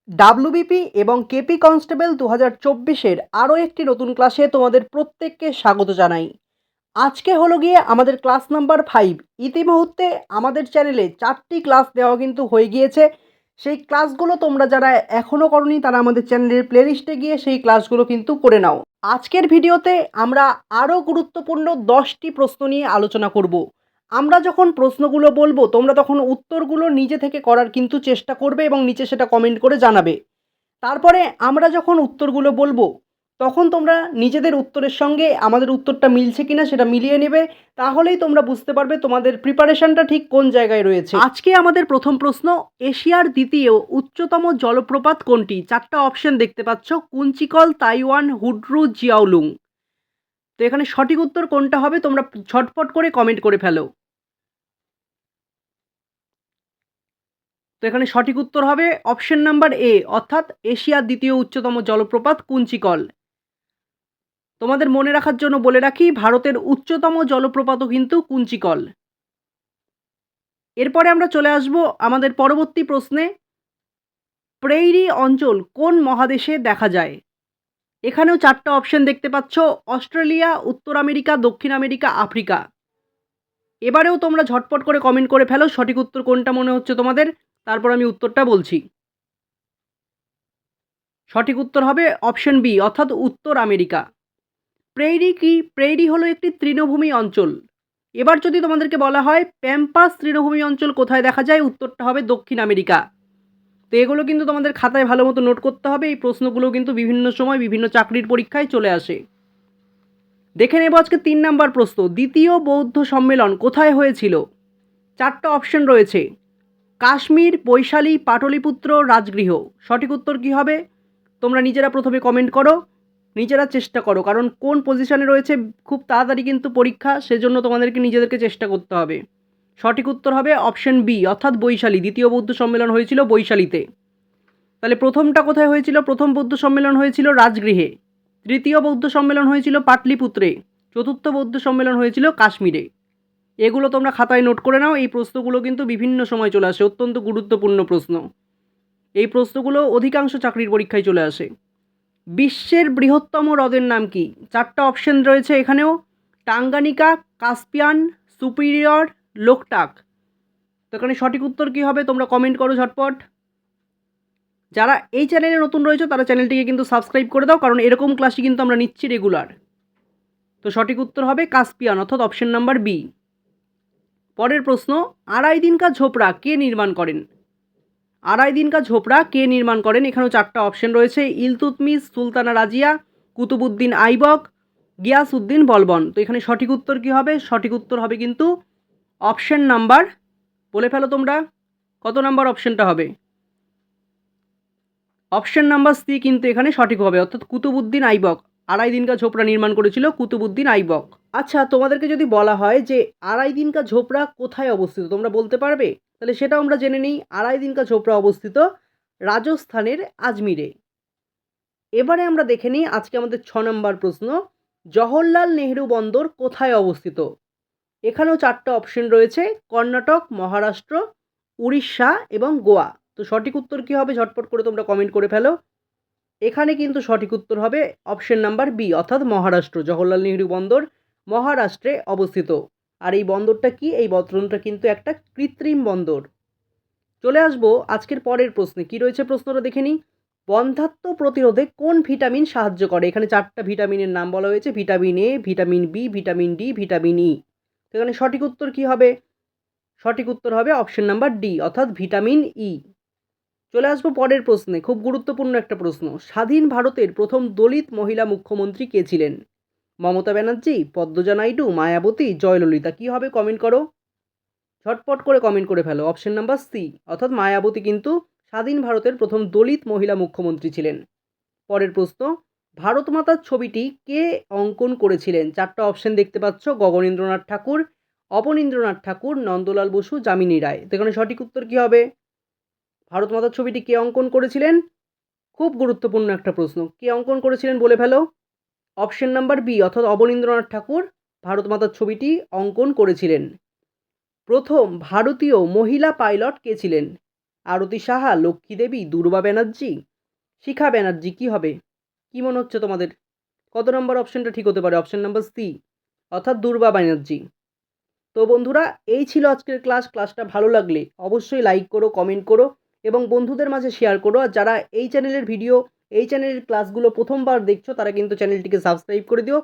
WBP এবং KP constable 2024-এর আরও একটি নতুন ক্লাসে তোমাদের প্রত্যেককে স্বাগত জানাই। আজকে হলো গিয়ে আমাদের ক্লাস নাম্বার 5। ইতিমধ্যে আমাদের চ্যানেলে 4টি ক্লাস দেওয়া কিন্তু হয়ে গিয়েছে। সেই ক্লাসগুলো তোমরা যারা এখনও করোনি তারা আমাদের চ্যানেলের প্লেলিস্টে গিয়ে সেই ক্লাসগুলো কিন্তু করে নাও। আজকের ভিডিওতে আমরা আরও গুরুত্বপূর্ণ 10টি প্রশ্ন নিয়ে আলোচনা করব। আমরা যখন প্রশ্নগুলো বলবো তোমরা তখন উত্তরগুলো নিজে থেকে করার কিন্তু চেষ্টা করবে এবং নিচে সেটা কমেন্ট করে জানাবে। তারপরে আমরা যখন উত্তরগুলো বলবো তখন তোমরা নিজেদের উত্তরের সঙ্গে আমাদের উত্তরটা মিলছে কিনা সেটা মিলিয়ে নেবে। তাহলেই তোমরা বুঝতে পারবে তোমাদের প্রিপারেশনটা ঠিক কোন জায়গায় রয়েছে। আজকে আমাদের প্রথম প্রশ্ন, এশিয়ার দ্বিতীয় উচ্চতম জলপ্রপাত কোনটি? 4টা অপশন দেখতে পাচ্ছ, কুঞ্চিকল, তাইওয়ান, হুড্রু, জিয়াওলুং। তো এখানে সঠিক উত্তর কোনটা হবে তোমরা ঝটপট করে কমেন্ট করে ফেলো। তো এখানে সঠিক উত্তর হবে অপশন নাম্বার এ, অর্থাৎ এশিয়ার দ্বিতীয় উচ্চতম জলপ্রপাত কুঞ্চিকল। তোমাদের মনে রাখার জন্য বলে রাখি, ভারতের উচ্চতম জলপ্রপাতও কিন্তু কুঞ্চিকল। এরপরে আমরা চলে আসব আমাদের পরবর্তী প্রশ্নে, প্রেইরি অঞ্চল কোন মহাদেশে দেখা যায়? এখানেও 4টা অপশন দেখতে পাচ্ছ, অস্ট্রেলিয়া, উত্তর আমেরিকা, দক্ষিণ আমেরিকা, আফ্রিকা। এবারেও তোমরা ঝটপট করে কমেন্ট করে ফেলো সঠিক উত্তর কোনটা মনে হচ্ছে তোমাদের, তারপর আমি উত্তরটা বলছি। সঠিক উত্তর হবে অপশন বি, অর্থাৎ উত্তর আমেরিকা। প্রেইরি কি? প্রেইরি হলো একটি তৃণভূমি অঞ্চল। এবার যদি তোমাদেরকে বলা হয় প্যাম্পাস তৃণভূমি অঞ্চল কোথায় দেখা যায়, উত্তরটা হবে দক্ষিণ আমেরিকা। তো এগুলো কিন্তু তোমাদের খাতায় ভালো মতো নোট করতে হবে। এই প্রশ্নগুলো কিন্তু বিভিন্ন সময় বিভিন্ন চাকরির পরীক্ষায় চলে আসে। দেখে নেব আজকে 3 নাম্বার প্রশ্ন, দ্বিতীয় বৌদ্ধ সম্মেলন কোথায় হয়েছিল? 4টা অপশন রয়েছে, কাশ্মীর, বৈশালী, পাটলিপুত্র, রাজগৃহ। সঠিক উত্তর কী হবে তোমরা নিজেরা প্রথমে কমেন্ট করো, নিজেরা চেষ্টা করো, কারণ কোন পজিশনে রয়েছে খুব তাড়াতাড়ি কিন্তু পরীক্ষা, সেজন্য তোমাদেরকে নিজেদেরকে চেষ্টা করতে হবে। সঠিক উত্তর হবে অপশন বি, অর্থাৎ বৈশালী। দ্বিতীয় বৌদ্ধ সম্মেলন হয়েছিল বৈশালীতে। তাহলে প্রথমটা কোথায় হয়েছিল? প্রথম বৌদ্ধ সম্মেলন হয়েছিল রাজগৃহে, তৃতীয় বৌদ্ধ সম্মেলন হয়েছিল পাটলিপুত্রে, চতুর্থ বৌদ্ধ সম্মেলন হয়েছিল কাশ্মীরে। এগুলো তোমরা খাতায় নোট করে নাও। এই প্রশ্নগুলো কিন্তু বিভিন্ন সময় চলে আসে, অত্যন্ত গুরুত্বপূর্ণ প্রশ্ন। এই প্রশ্নগুলো অধিকাংশ চাকরির পরীক্ষায় চলে আসে। বিশ্বের বৃহত্তম হ্রদের নাম কি? 4টা অপশন রয়েছে এখানেও, টাঙ্গানিকা, কাস্পিয়ান, সুপিরিয়র, লোকটাক। তো এখানে সঠিক উত্তর কী হবে তোমরা কমেন্ট করো ঝটপট। যারা এই চ্যানেলে নতুন রয়েছে তারা চ্যানেলটিকে কিন্তু সাবস্ক্রাইব করে দাও, কারণ এরকম ক্লাসই কিন্তু আমরা নিচ্ছি রেগুলার। তো সঠিক উত্তর হবে কাস্পিয়ান, অর্থাৎ অপশন নাম্বার বি। পরের প্রশ্ন, আড়াই দিন কা ঝোপড়া কে নির্মাণ করেন? আড়াই দিন কা ঝোপড়া কে নির্মাণ করেন? এখানেও 4টা অপশন রয়েছে, ইলতুৎমিশ, সুলতানা রাজিয়া, কুতুবুদ্দিন আইবক, গিয়াসউদ্দিন বলবন। তো এখানে সঠিক উত্তর কী হবে? সঠিক উত্তর হবে কিন্তু অপশন নাম্বার, বলে ফেলো তোমরা কত নাম্বার অপশনটা হবে। অপশন নাম্বার সি কিন্তু এখানে সঠিক হবে, অর্থাৎ কুতুবুদ্দিন আইবক। আড়াই দিন কা ঝোপড়া নির্মাণ করেছিল কুতুবুদ্দিন আইবক। আচ্ছা, তোমাদেরকে যদি বলা হয় যে আড়াই দিন কা ঝোপড়া কোথায় অবস্থিত, তোমরা বলতে পারবে? তাহলে সেটাও আমরা জেনে নিই। আড়াই দিন কা ঝোপড়া অবস্থিত রাজস্থানের আজমিরে। এবারে আমরা দেখে নিই আজকে আমাদের 6 নম্বর প্রশ্ন, জওহরলাল নেহেরু বন্দর কোথায় অবস্থিত? এখানেও 4টা অপশন রয়েছে, কর্ণাটক, মহারাষ্ট্র, উড়িষ্যা এবং গোয়া। তো সঠিক উত্তর কী হবে ঝটপট করে তোমরা কমেন্ট করে ফেলো। এখানে কিন্তু সঠিক উত্তর হবে অপশন নাম্বার বি, অর্থাৎ মহারাষ্ট্র। জওহরলাল নেহেরু বন্দর মহারাষ্ট্রে অবস্থিত। আর এই বন্দরটা কি? এই বন্দরটা কিন্তু একটা কৃত্রিম বন্দর। চলে আসবো আজকের পরের প্রশ্নে, কি রয়েছে প্রশ্নটা দেখে নিই। বন্ধ্যাত্ব প্রতিরোধে কোন ভিটামিন সাহায্য করে? এখানে 4টা ভিটামিনের নাম বলা হয়েছে, vitamin A, vitamin B, vitamin D, vitamin E. এখানে সঠিক উত্তর কী হবে? সঠিক উত্তর হবে অপশন নাম্বার ডি, অর্থাৎ ভিটামিন ই। চলে আসবো পরের প্রশ্নে, খুব গুরুত্বপূর্ণ একটা প্রশ্ন, স্বাধীন ভারতের প্রথম দলিত মহিলা মুখ্যমন্ত্রী কে ছিলেন? মমতা ব্যানার্জি, পদ্মজা নাইডু, মায়াবতী, জয়ললিতা। কী হবে কমেন্ট করো, ঝটপট করে কমেন্ট করে ফেলো। অপশন নাম্বার সি, অর্থাৎ মায়াবতী কিন্তু স্বাধীন ভারতের প্রথম দলিত মহিলা মুখ্যমন্ত্রী ছিলেন। পরের প্রশ্ন, ভারত মাতার ছবিটি কে অঙ্কন করেছিলেন? 4টা অপশন দেখতে পাচ্ছ, গগনেন্দ্রনাথ ঠাকুর, অবনীন্দ্রনাথ ঠাকুর, নন্দলাল বসু, যামিনী রায়। তো এখানে সঠিক উত্তর কী হবে? ভারত মাতার ছবিটি কে অঙ্কন করেছিলেন? খুব গুরুত্বপূর্ণ একটা প্রশ্ন, কে অঙ্কন করেছিলেন বলে ফেলো। অপশন নাম্বার বি, অর্থাৎ অবনীন্দ্রনাথ ঠাকুর ভারত মাতার ছবিটি অঙ্কন করেছিলেন। প্রথম ভারতীয় মহিলা পাইলট কে ছিলেন? আরতি সাহা, লক্ষ্মী দেবী, দুর্বা ব্যানার্জি, শিখা ব্যানার্জি, কী হবে? কী মনে হচ্ছে তোমাদের? কত নম্বর অপশনটা ঠিক হতে পারে? অপশন নাম্বার সি, অর্থাৎ দুর্বা ব্যানার্জি। তো বন্ধুরা, এই ছিল আজকের ক্লাসটা ভালো লাগলে অবশ্যই লাইক করো, কমেন্ট করো এবং বন্ধুদের মাঝে শেয়ার করো। আর যারা এই চ্যানেলের ক্লাসগুলো প্রথমবার দেখছো তারা কিন্তু চ্যানেলটিকে সাবস্ক্রাইব করে দিও।